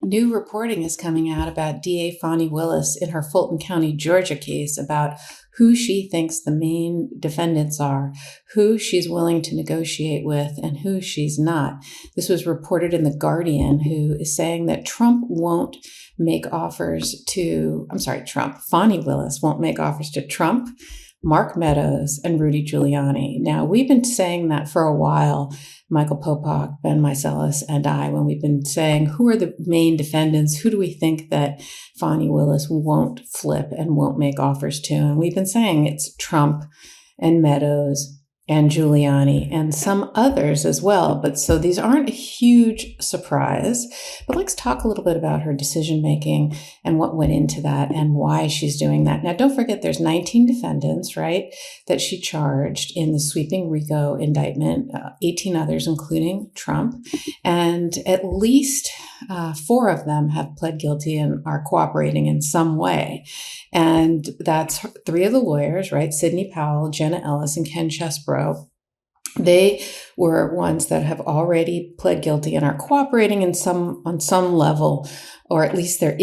new reporting is coming out about DA Fani Willis in her Fulton County, Georgia case about who she thinks the main defendants are, who she's willing to negotiate with, and who she's not. This was reported in The Guardian, who is saying that Fani Willis won't make offers to Trump, Mark Meadows, and Rudy Giuliani. Now, we've been saying that for a while, Michael Popak, Ben Meiselas, and I, when we've been saying, who are the main defendants? Who do we think that Fani Willis won't flip and won't make offers to? And we've been saying it's Trump and Meadows and Giuliani and some others as well. But so these aren't a huge surprise. But let's talk a little bit about her decision-making and what went into that and why she's doing that. Now, don't forget there's 19 defendants, right, that she charged in the sweeping RICO indictment, 18 others, including Trump. And at least 4 of them have pled guilty and are cooperating in some way. And that's 3 of the lawyers, right? Sidney Powell, Jenna Ellis, and Ken Chesbrough. They were ones that have already pled guilty and are cooperating on some level, or at least their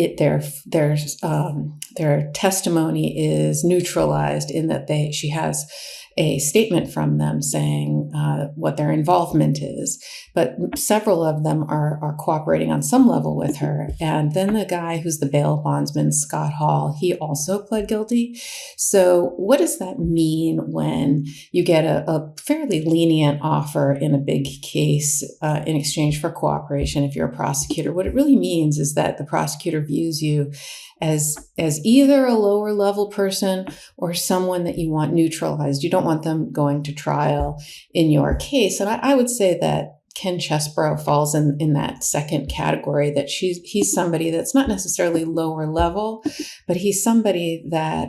testimony is neutralized in that she has a statement from them saying what their involvement is. But several of them are cooperating on some level with her. And then the guy who's the bail bondsman, Scott Hall, he also pled guilty. So what does that mean when you get a fairly lenient offer in a big case in exchange for cooperation if you're a prosecutor? What it really means is that the prosecutor views you as either a lower level person or someone that you want neutralized. You don't want them going to trial in your case. And I would say that Ken Chesbrough falls in that second category, that he's somebody that's not necessarily lower level, but he's somebody that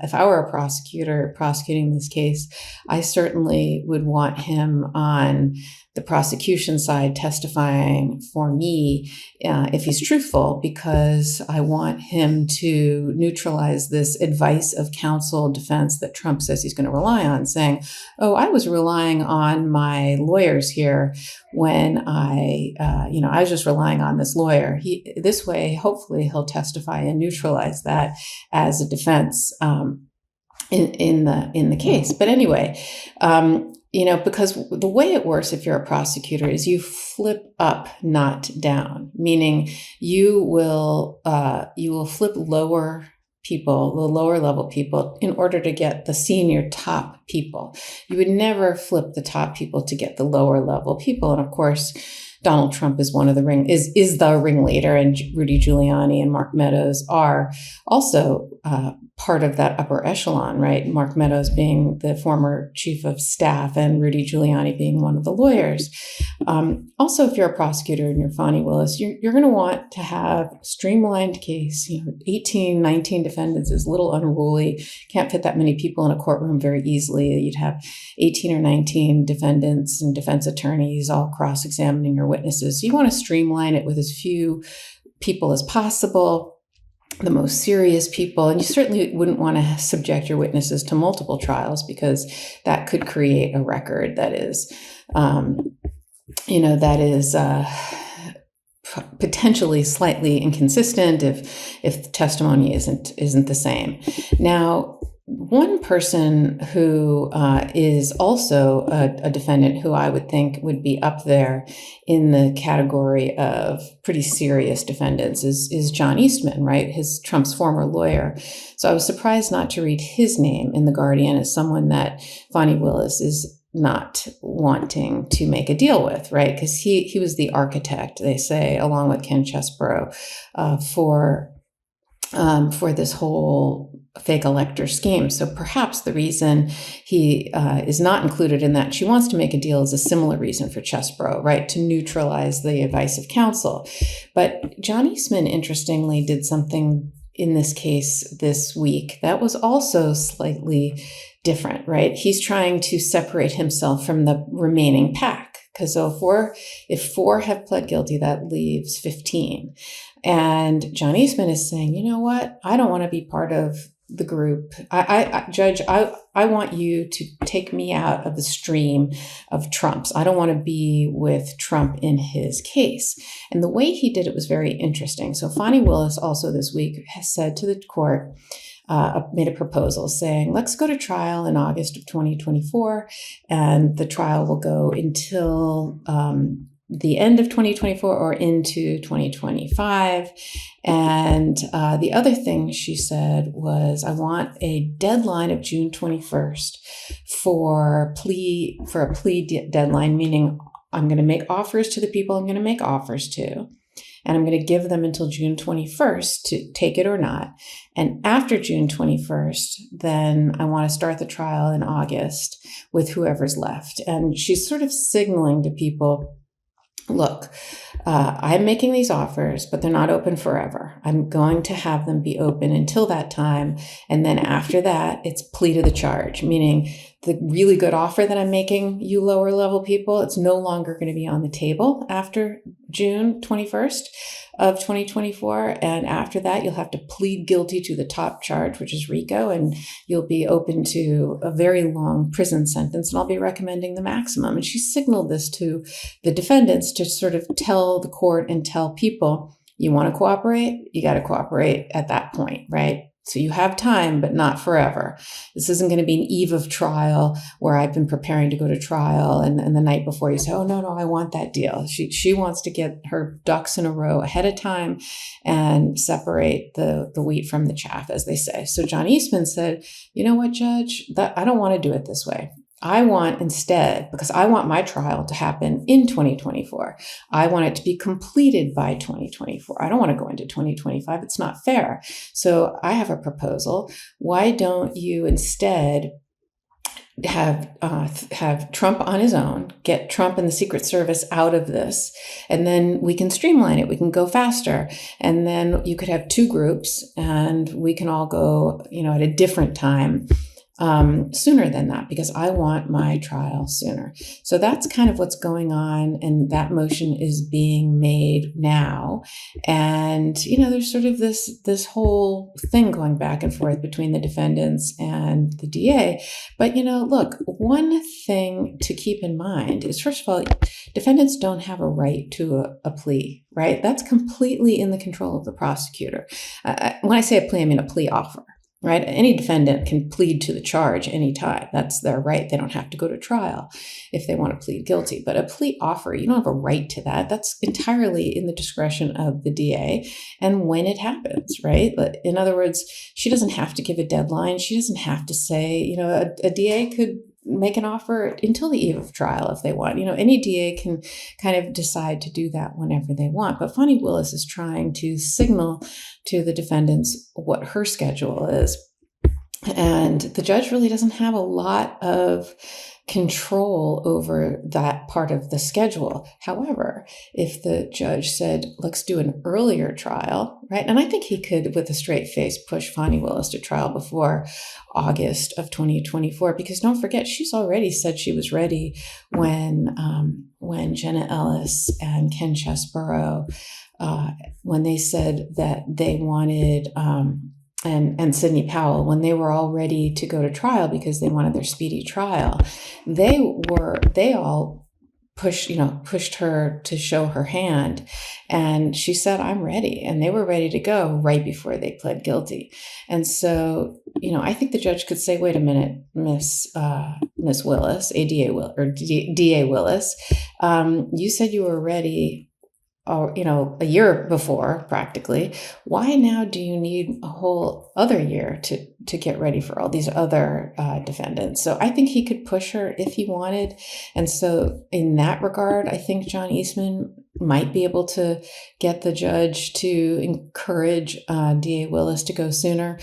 if I were a prosecutor prosecuting this case, I certainly would want him on the prosecution side testifying for me if he's truthful, because I want him to neutralize this advice of counsel defense that Trump says he's going to rely on, saying, oh, I was relying on my lawyers here when I was just relying on this lawyer. This way, hopefully he'll testify and neutralize that as a defense in the case. But anyway, because the way it works if you're a prosecutor is you flip up, not down, meaning you will flip lower people, the lower level people, in order to get the senior top people. You would never flip the top people to get the lower level people. And of course, Donald Trump is one of the ringleader, and Rudy Giuliani and Mark Meadows are also part of that upper echelon, right? Mark Meadows being the former chief of staff and Rudy Giuliani being one of the lawyers. Also, if you're a prosecutor and you're Fani Willis, you're going to want to have a streamlined case. 18, 19 defendants is a little unruly. Can't fit that many people in a courtroom very easily. You'd have 18 or 19 defendants and defense attorneys all cross-examining your witnesses. So you want to streamline it with as few people as possible, the most serious people. And you certainly wouldn't want to subject your witnesses to multiple trials, because that could create a record that is, potentially slightly inconsistent if the testimony isn't the same. Now, one person who is also a defendant who I would think would be up there in the category of pretty serious defendants is John Eastman, right? Trump's former lawyer. So I was surprised not to read his name in The Guardian as someone that Fani Willis is not wanting to make a deal with, right? Because he was the architect, they say, along with Ken Chesbrough, for this whole fake elector scheme. So perhaps the reason he is not included in that, she wants to make a deal, is a similar reason for Chesbrough, right? To neutralize the advice of counsel. But John Eastman, interestingly, did something in this case this week that was also slightly different, right? He's trying to separate himself from the remaining pack. Because if four have pled guilty, that leaves 15. And John Eastman is saying, you know what? I don't want to be part of the group. Judge, I want you to take me out of the stream of Trump's. I don't want to be with Trump in his case. And the way he did it was very interesting. So Fani Willis also this week has said to the court, made a proposal saying, let's go to trial in August of 2024, and the trial will go until the end of 2024 or into 2025. And the other thing she said was, I want a deadline of June 21st for a plea deadline, meaning I'm going to make offers to the people I'm going to make offers to. And I'm going to give them until June 21st to take it or not. And after June 21st, then I want to start the trial in August with whoever's left. And she's sort of signaling to people, look, I'm making these offers, but they're not open forever. I'm going to have them be open until that time. And then after that, it's plea to the charge, meaning the really good offer that I'm making you lower level people, it's no longer going to be on the table after June 21st of 2024. And after that, you'll have to plead guilty to the top charge, which is RICO, and you'll be open to a very long prison sentence. And I'll be recommending the maximum. And she signaled this to the defendants to sort of tell the court and tell people, you want to cooperate? You got to cooperate at that point, right? So you have time, but not forever. This isn't going to be an eve of trial where I've been preparing to go to trial and the night before you say, oh, no, I want that deal. She wants to get her ducks in a row ahead of time and separate the wheat from the chaff, as they say. So John Eastman said, you know what, Judge, I don't want to do it this way. I want instead, because I want my trial to happen in 2024. I want it to be completed by 2024. I don't want to go into 2025. It's not fair. So I have a proposal. Why don't you instead have Trump on his own, get Trump and the Secret Service out of this, and then we can streamline it. We can go faster. And then you could have two groups and we can all go, at a different time. Sooner than that, because I want my trial sooner. So that's kind of what's going on. And that motion is being made now. And, there's sort of this whole thing going back and forth between the defendants and the DA. But, look, one thing to keep in mind is, first of all, defendants don't have a right to a plea, right? That's completely in the control of the prosecutor. When I say a plea, I mean a plea offer. Right? Any defendant can plead to the charge anytime. That's their right. They don't have to go to trial if they want to plead guilty. But a plea offer, you don't have a right to that. That's entirely in the discretion of the DA and when it happens, right? In other words, she doesn't have to give a deadline. She doesn't have to say, a DA could make an offer until the eve of trial if they want. Any DA can kind of decide to do that whenever they want. But Fani Willis is trying to signal to the defendants what her schedule is. And the judge really doesn't have a lot of control over that part of the schedule. However, if the judge said, let's do an earlier trial, right? And I think he could, with a straight face, push Fani Willis to trial before August of 2024, because don't forget, she's already said she was ready when Jenna Ellis and Ken Chesborough, when they said that they wanted, and Sidney Powell, when they were all ready to go to trial because they wanted their speedy trial, they all pushed her to show her hand. And she said, I'm ready. And they were ready to go right before they pled guilty. And so, I think the judge could say, wait a minute, Miss Willis, DA Willis, you said you were ready a year before, practically. Why now do you need a whole other year to get ready for all these other defendants? So I think he could push her if he wanted. And so in that regard, I think John Eastman might be able to get the judge to encourage DA Willis to go sooner.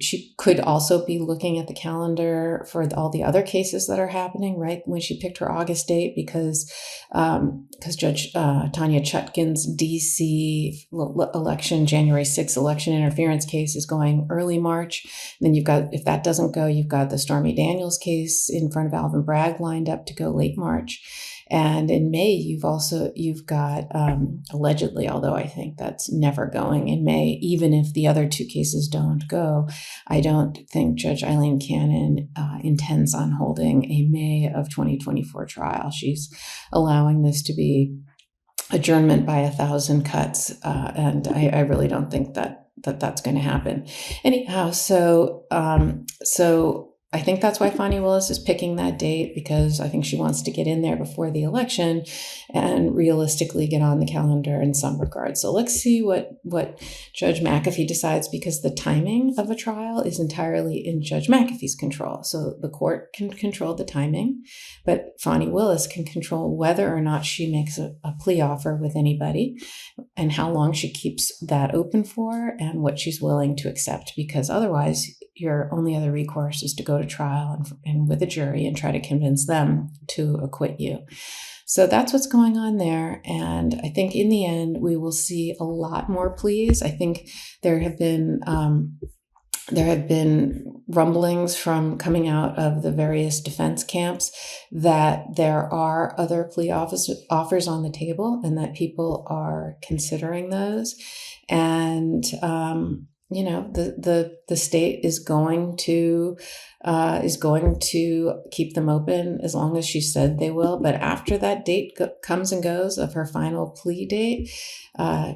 She could also be looking at the calendar for all the other cases that are happening, right? When she picked her August date, because Judge Tanya Chutkin's DC election, January 6th election interference case is going early March. And then if that doesn't go, you've got the Stormy Daniels case in front of Alvin Bragg lined up to go late March. And in May, you've got allegedly, although I think that's never going in May, even if the other two cases don't go, I don't think Judge Eileen Cannon intends on holding a May of 2024 trial. She's allowing this to be adjournment by 1,000 cuts, and I really don't think that's going to happen. Anyhow, so I think that's why Fani Willis is picking that date, because I think she wants to get in there before the election and realistically get on the calendar in some regard. So let's see what Judge McAfee decides, because the timing of a trial is entirely in Judge McAfee's control. So the court can control the timing, but Fani Willis can control whether or not she makes a plea offer with anybody and how long she keeps that open for and what she's willing to accept, because otherwise your only other recourse is to go to trial and with a jury and try to convince them to acquit you. So that's what's going on there. And I think in the end, we will see a lot more pleas. I think there have been rumblings from coming out of the various defense camps that there are other plea offers on the table and that people are considering those. And, the state is going to keep them open as long as she said they will. But after that date comes and goes of her final plea date,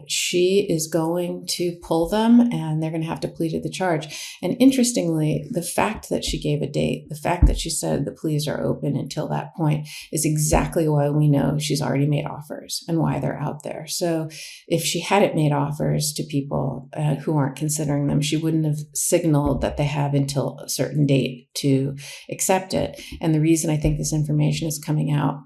she is going to pull them and they're going to have to plead to the charge. And interestingly, the fact that she gave a date, the fact that she said the pleas are open until that point is exactly why we know she's already made offers and why they're out there. So if she hadn't made offers to people who aren't considering them, she wouldn't have signaled that they have until a certain date to accept it. And the reason I think this information is coming out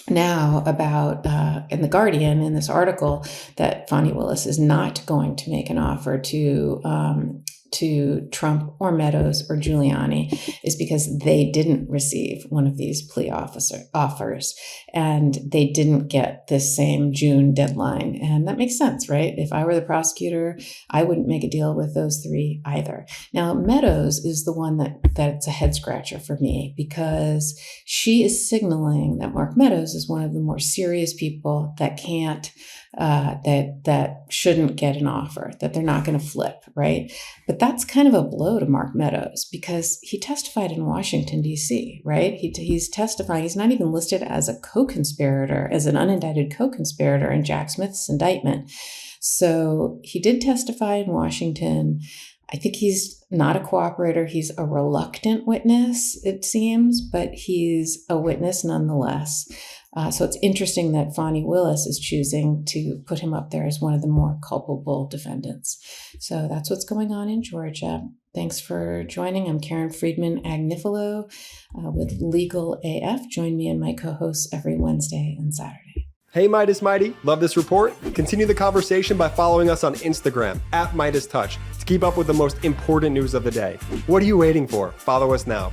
now about in The Guardian, in this article, that Fani Willis is not going to make an offer to Trump or Meadows or Giuliani is because they didn't receive one of these plea offers and they didn't get this same June deadline. And that makes sense, right? If I were the prosecutor, I wouldn't make a deal with those three either. Now, Meadows is the one that's a head scratcher for me, because she is signaling that Mark Meadows is one of the more serious people that can't that shouldn't get an offer, that they're not going to flip, right? But that's kind of a blow to Mark Meadows, because he testified in Washington, D.C., right? He's testifying. He's not even listed as a co-conspirator, as an unindicted co-conspirator in Jack Smith's indictment. So he did testify in Washington. I think he's not a cooperator. He's a reluctant witness, it seems, but he's a witness nonetheless. So it's interesting that Fani Willis is choosing to put him up there as one of the more culpable defendants. So that's what's going on in Georgia. Thanks for joining. I'm Karen Friedman Agnifilo with Legal AF. Join me and my co-hosts every Wednesday and Saturday. Hey, Meidas Mighty. Love this report? Continue the conversation by following us on Instagram @MeidasTouch to keep up with the most important news of the day. What are you waiting for? Follow us now.